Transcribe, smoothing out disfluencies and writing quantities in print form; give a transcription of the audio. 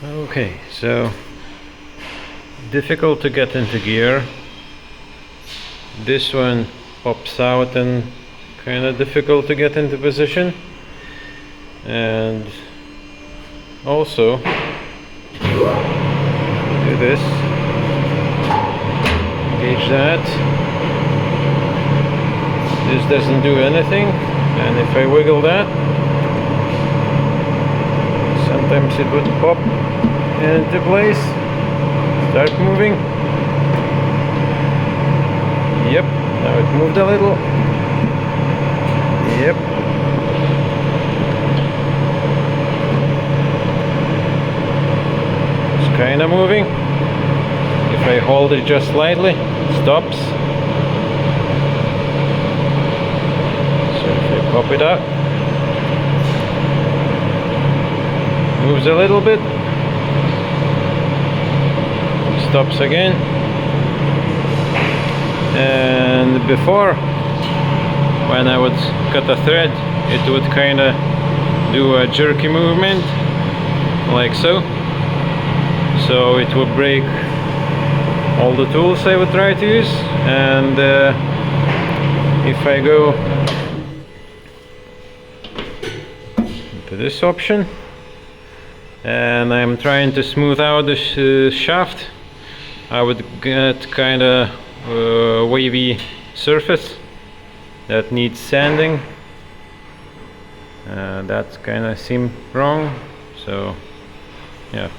Okay, so difficult to get into gear. This one pops out and kind of difficult to get into position. And also do this, gauge that. This doesn't do anything, and if I wiggle that, sometimes it would pop into place, start moving. Yep, now it moved a little. Yep. It's kind of moving. If I hold it just slightly, it stops. So if I pop it up, moves a little bit, stops again. And before, when I would cut a thread, it would kind of do a jerky movement like so. So it would break all the tools I would try to use. And if I go to this option and I'm trying to smooth out the shaft, I would get kind of wavy surface that needs sanding. That kind of seemed wrong, so yeah.